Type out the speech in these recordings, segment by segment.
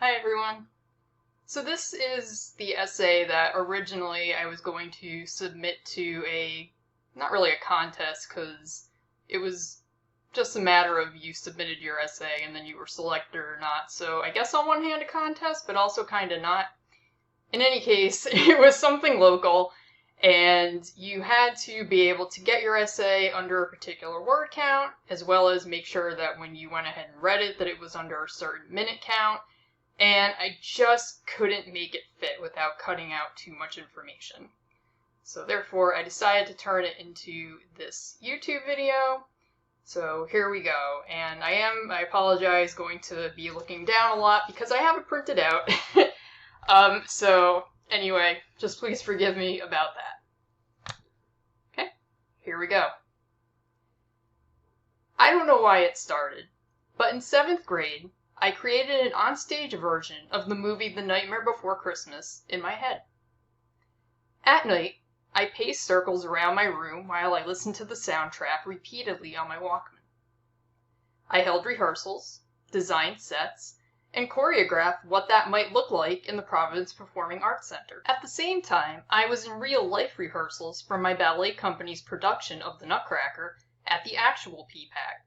Hi everyone. So this is the essay that originally I was going to submit to not really a contest, because it was just a matter of you submitted your essay and then you were selected or not. So I guess on one hand a contest, but also kind of not. In any case, it was something local, and you had to be able to get your essay under a particular word count, as well as make sure that when you went ahead and read it, that it was under a certain minute count. And I just couldn't make it fit without cutting out too much information. So therefore, I decided to turn it into this YouTube video. So here we go. And I apologize, going to be looking down a lot because I have it printed out. So anyway, just please forgive me about that. Okay, here we go. I don't know why it started, but in 7th grade, I created an onstage version of the movie The Nightmare Before Christmas in my head. At night, I paced circles around my room while I listened to the soundtrack repeatedly on my Walkman. I held rehearsals, designed sets, and choreographed what that might look like in the Providence Performing Arts Center. At the same time, I was in real-life rehearsals for my ballet company's production of The Nutcracker at the actual PPAC.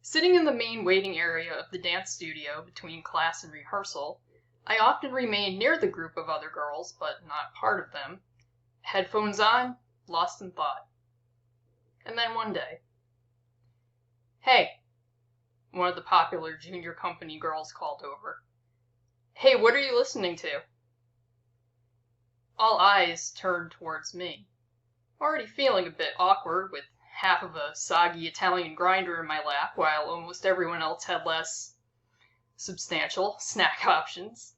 Sitting in the main waiting area of the dance studio between class and rehearsal, I often remained near the group of other girls, but not part of them, headphones on, lost in thought. And then one day, "Hey," one of the popular junior company girls called over. "Hey, what are you listening to?" All eyes turned towards me, already feeling a bit awkward with half of a soggy Italian grinder in my lap, while almost everyone else had less substantial snack options.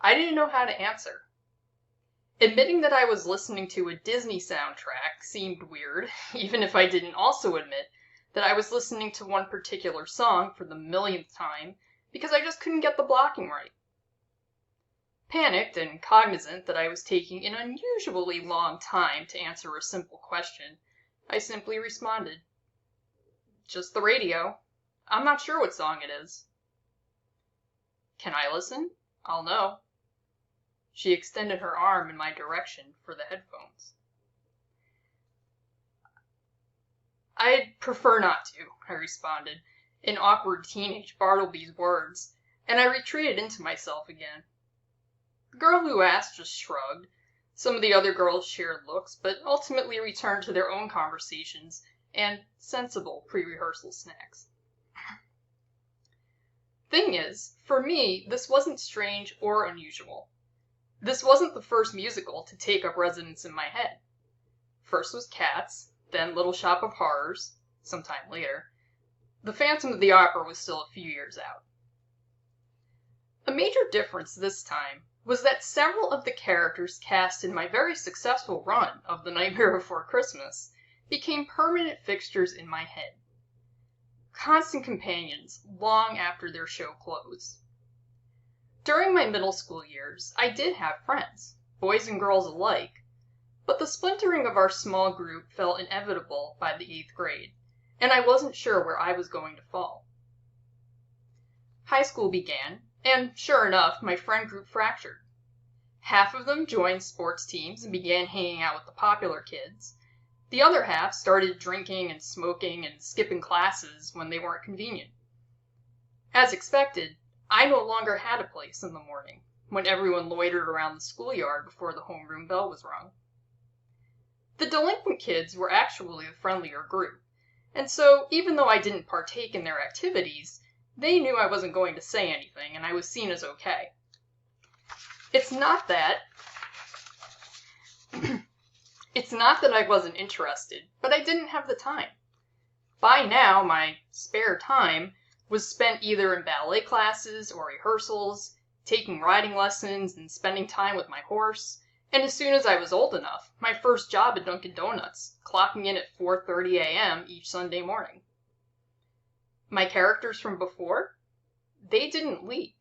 I didn't know how to answer. Admitting that I was listening to a Disney soundtrack seemed weird, even if I didn't also admit that I was listening to one particular song for the millionth time because I just couldn't get the blocking right. Panicked and cognizant that I was taking an unusually long time to answer a simple question, I simply responded, "Just the radio. I'm not sure what song it is." "Can I listen? I'll know." She extended her arm in my direction for the headphones. "I'd prefer not to," I responded, in awkward teenage Bartleby's words, and I retreated into myself again. The girl who asked just shrugged. Some of the other girls shared looks, but ultimately returned to their own conversations and sensible pre-rehearsal snacks. Thing is, for me, this wasn't strange or unusual. This wasn't the first musical to take up residence in my head. First was Cats, then Little Shop of Horrors, sometime later. The Phantom of the Opera was still a few years out. A major difference this time was that several of the characters cast in my very successful run of The Nightmare Before Christmas became permanent fixtures in my head. Constant companions long after their show closed. During my middle school years, I did have friends, boys and girls alike, but the splintering of our small group felt inevitable by the 8th grade, and I wasn't sure where I was going to fall. High school began, and sure enough, my friend group fractured. Half of them joined sports teams and began hanging out with the popular kids. The other half started drinking and smoking and skipping classes when they weren't convenient. As expected, I no longer had a place in the morning, when everyone loitered around the schoolyard before the homeroom bell was rung. The delinquent kids were actually the friendlier group, and so even though I didn't partake in their activities, they knew I wasn't going to say anything, and I was seen as okay. It's not that I wasn't interested, but I didn't have the time. By now, my spare time was spent either in ballet classes or rehearsals, taking riding lessons, and spending time with my horse, and as soon as I was old enough, my first job at Dunkin' Donuts, clocking in at 4:30 a.m. each Sunday morning. My characters from before? They didn't leave.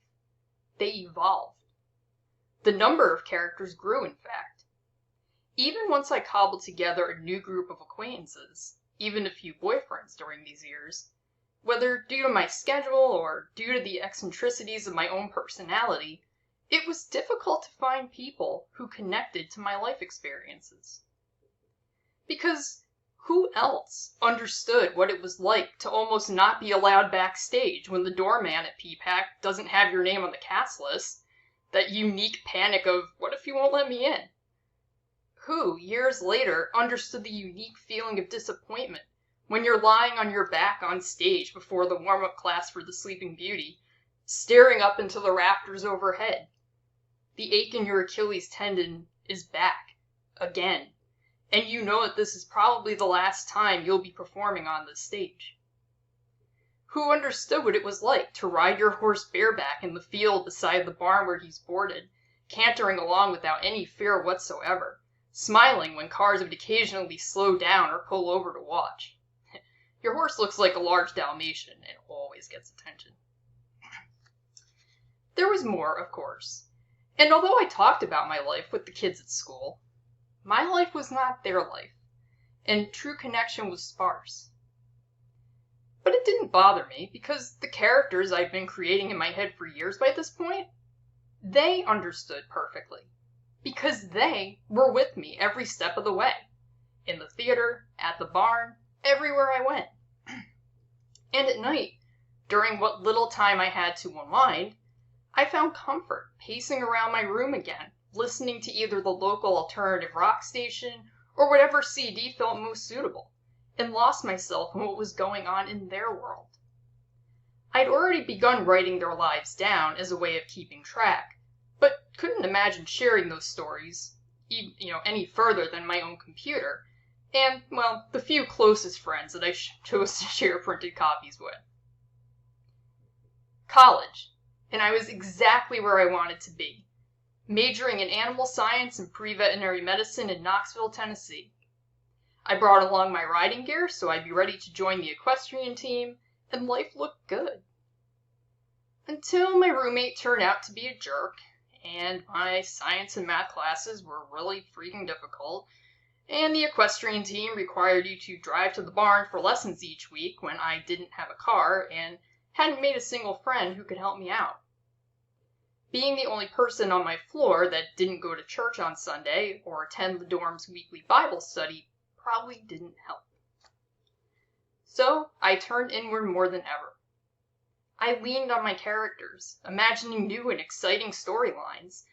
They evolved. The number of characters grew, in fact. Even once I cobbled together a new group of acquaintances, even a few boyfriends during these years, Whether due to my schedule or due to the eccentricities of my own personality, it was difficult to find people who connected to my life experiences. Because who else understood what it was like to almost not be allowed backstage when the doorman at PPAC doesn't have your name on the cast list? That unique panic of, what if you won't let me in? Who, years later, understood the unique feeling of disappointment when you're lying on your back on stage before the warm-up class for The Sleeping Beauty, staring up into the rafters overhead? The ache in your Achilles tendon is back, again, and you know that this is probably the last time you'll be performing on this stage. Who understood what it was like to ride your horse bareback in the field beside the barn where he's boarded, cantering along without any fear whatsoever, smiling when cars would occasionally slow down or pull over to watch? Your horse looks like a large Dalmatian and always gets attention. There was more, of course, and although I talked about my life with the kids at school, my life was not their life, and true connection was sparse. But it didn't bother me, because the characters I'd been creating in my head for years by this point, they understood perfectly, because they were with me every step of the way, in the theater, at the barn, everywhere I went. And at night, during what little time I had to unwind, I found comfort pacing around my room again, listening to either the local alternative rock station or whatever CD felt most suitable, and lost myself in what was going on in their world. I'd already begun writing their lives down as a way of keeping track, but couldn't imagine sharing those stories, any further than my own computer, and, well, the few closest friends that I chose to share printed copies with. College, and I was exactly where I wanted to be, majoring in animal science and pre-veterinary medicine in Knoxville, Tennessee. I brought along my riding gear so I'd be ready to join the equestrian team, and life looked good. Until my roommate turned out to be a jerk, and my science and math classes were really freaking difficult, and the equestrian team required you to drive to the barn for lessons each week when I didn't have a car and hadn't made a single friend who could help me out. Being the only person on my floor that didn't go to church on Sunday or attend the dorm's weekly Bible study probably didn't help. So I turned inward more than ever. I leaned on my characters, imagining new and exciting storylines,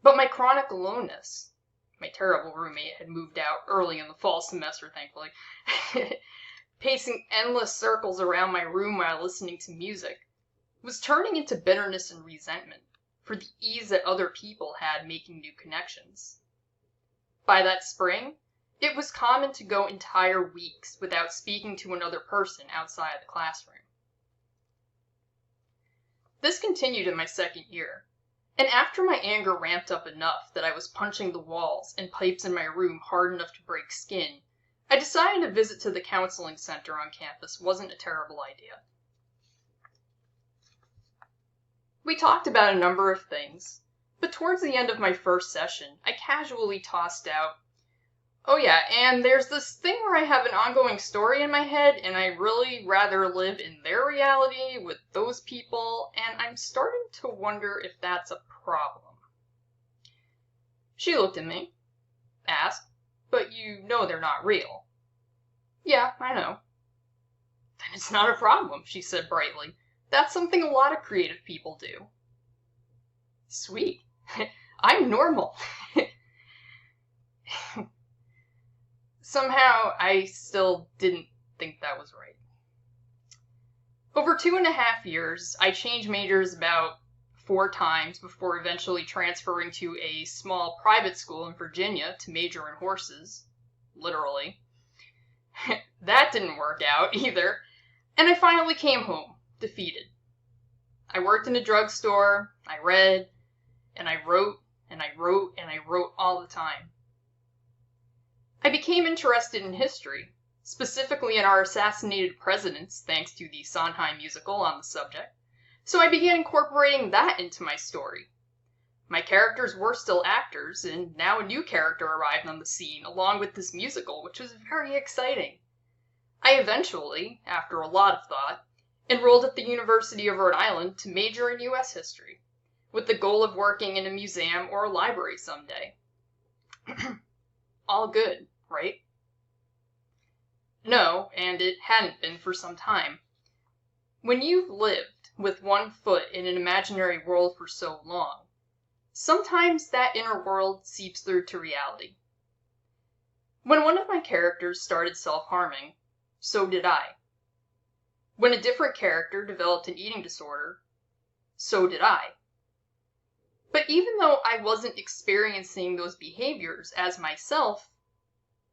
but my chronic aloneness, my terrible roommate had moved out early in the fall semester, thankfully, pacing endless circles around my room while listening to music, was turning into bitterness and resentment for the ease that other people had making new connections. By that spring, it was common to go entire weeks without speaking to another person outside the classroom. This continued in my second year, and after my anger ramped up enough that I was punching the walls and pipes in my room hard enough to break skin, I decided a visit to the counseling center on campus wasn't a terrible idea. We talked about a number of things, but towards the end of my first session, I casually tossed out, "Oh yeah, and there's this thing where I have an ongoing story in my head, and I really rather live in their reality with those people, and I'm starting to wonder if that's a problem." She looked at me, asked, "But you know they're not real." "Yeah, I know." "Then it's not a problem," she said brightly. "That's something a lot of creative people do." Sweet. I'm normal. Somehow, I still didn't think that was right. Over 2.5 years, I changed majors about 4 times before eventually transferring to a small private school in Virginia to major in horses. Literally. That didn't work out either, and I finally came home, defeated. I worked in a drugstore, I read, and I wrote, and I wrote, and I wrote all the time. I became interested in history, specifically in our assassinated presidents, thanks to the Sondheim musical on the subject, so I began incorporating that into my story. My characters were still actors, and now a new character arrived on the scene along with this musical, which was very exciting. I eventually, after a lot of thought, Enrolled at the University of Rhode Island to major in U.S. history, with the goal of working in a museum or a library someday. All good, right? No, and it hadn't been for some time. When you've lived with one foot in an imaginary world for so long, sometimes that inner world seeps through to reality. When one of my characters started self-harming, so did I. When a different character developed an eating disorder, so did I. But even though I wasn't experiencing those behaviors as myself,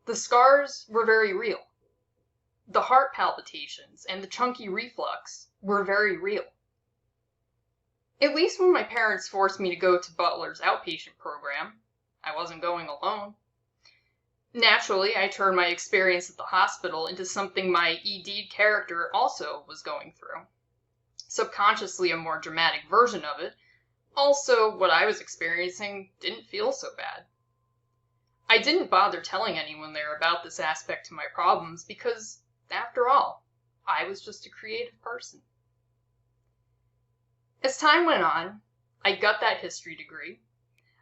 the scars were very real. The heart palpitations and the chunky reflux were very real. At least when my parents forced me to go to Butler's outpatient program, I wasn't going alone. Naturally, I turned my experience at the hospital into something my ED'd character also was going through. Subconsciously a more dramatic version of it. Also, what I was experiencing didn't feel so bad. I didn't bother telling anyone there about this aspect to my problems because, after all, I was just a creative person. As time went on, I got that history degree.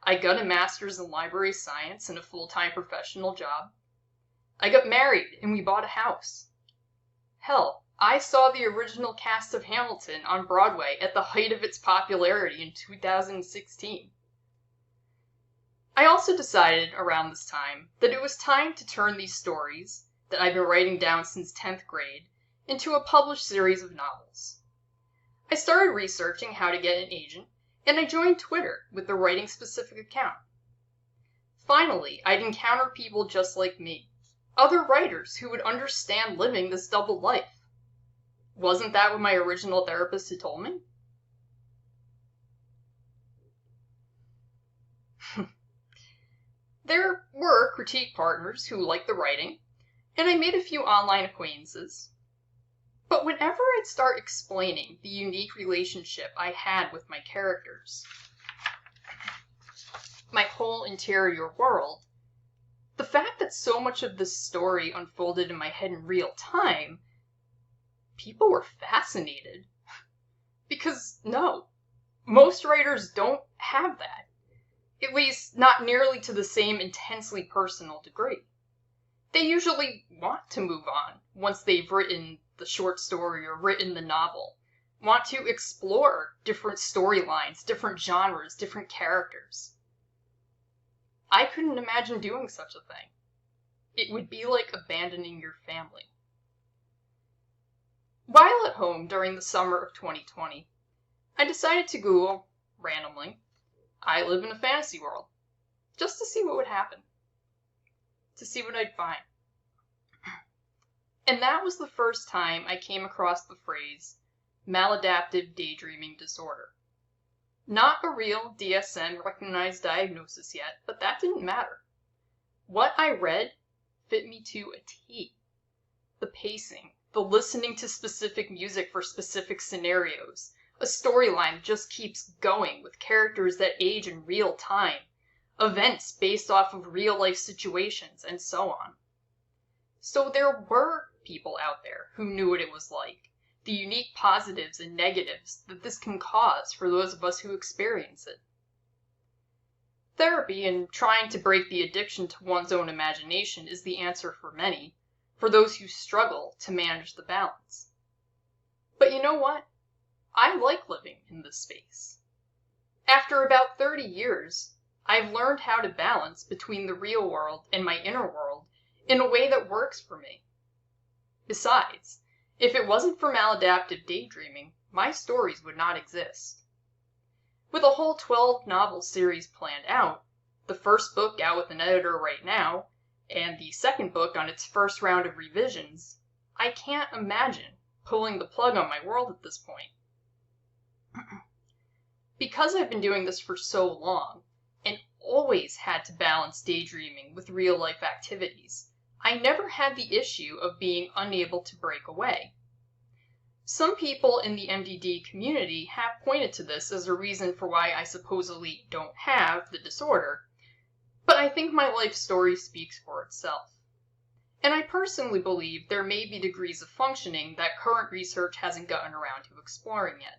I got a master's in library science and a full-time professional job. I got married and we bought a house. Hell, I saw the original cast of Hamilton on Broadway at the height of its popularity in 2016. I also decided around this time that it was time to turn these stories that I've been writing down since 10th grade into a published series of novels. I started researching how to get an agent, and I joined Twitter with the writing-specific account. Finally, I'd encounter people just like me, other writers who would understand living this double life. Wasn't that what my original therapist had told me? There were critique partners who liked the writing, and I made a few online acquaintances. But whenever I'd start explaining the unique relationship I had with my characters, my whole interior world, the fact that so much of this story unfolded in my head in real time, people were fascinated. Because no, most writers don't have that. At least not nearly to the same intensely personal degree. They usually want to move on once they've written the short story or written the novel, want to explore different storylines, different genres, different characters. I couldn't imagine doing such a thing. It would be like abandoning your family. While at home during the summer of 2020, I decided to Google, randomly, I live in a fantasy world, just to see what would happen, to see what I'd find. And that was the first time I came across the phrase, maladaptive daydreaming disorder. Not a real DSM-recognized diagnosis yet, but that didn't matter. What I read fit me to a T. The pacing, the listening to specific music for specific scenarios, a storyline that just keeps going with characters that age in real time, events based off of real-life situations, and so on. So there were people out there who knew what it was like, the unique positives and negatives that this can cause for those of us who experience it. Therapy and trying to break the addiction to one's own imagination is the answer for many, for those who struggle to manage the balance. But you know what? I like living in this space. After about 30 years, I've learned how to balance between the real world and my inner world in a way that works for me. Besides, if it wasn't for maladaptive daydreaming, my stories would not exist. With a whole 12-novel series planned out, the first book out with an editor right now, and the second book on its first round of revisions, I can't imagine pulling the plug on my world at this point. Because I've been doing this for so long, and always had to balance daydreaming with real-life activities, I never had the issue of being unable to break away. Some people in the MDD community have pointed to this as a reason for why I supposedly don't have the disorder, but I think my life story speaks for itself. And I personally believe there may be degrees of functioning that current research hasn't gotten around to exploring yet.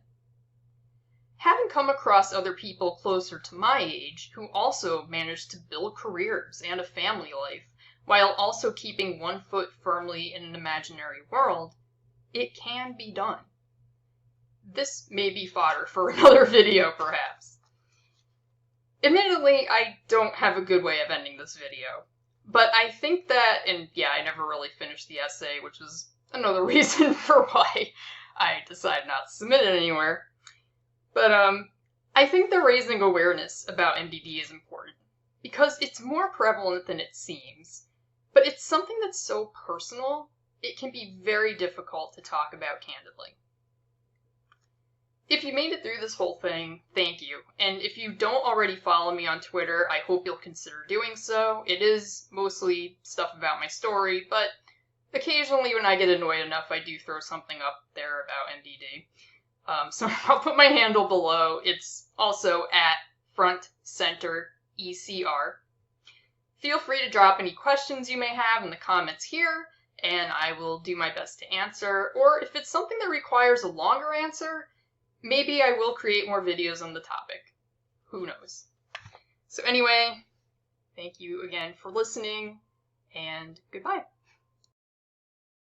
Having come across other people closer to my age who also managed to build careers and a family life while also keeping one foot firmly in an imaginary world, it can be done. This may be fodder for another video, perhaps. Admittedly, I don't have a good way of ending this video, but I think that, and yeah, I never really finished the essay, which was another reason for why I decided not to submit it anywhere. But I think that raising awareness about MDD is important, because it's more prevalent than it seems, but it's something that's so personal, it can be very difficult to talk about candidly. If you made it through this whole thing, thank you. And if you don't already follow me on Twitter, I hope you'll consider doing so. It is mostly stuff about my story, but occasionally when I get annoyed enough, I do throw something up there about MDD. So I'll put my handle below. It's also at FrontCenterECR. Feel free to drop any questions you may have in the comments here, and I will do my best to answer. Or if it's something that requires a longer answer, maybe I will create more videos on the topic. Who knows? So anyway, thank you again for listening, and goodbye.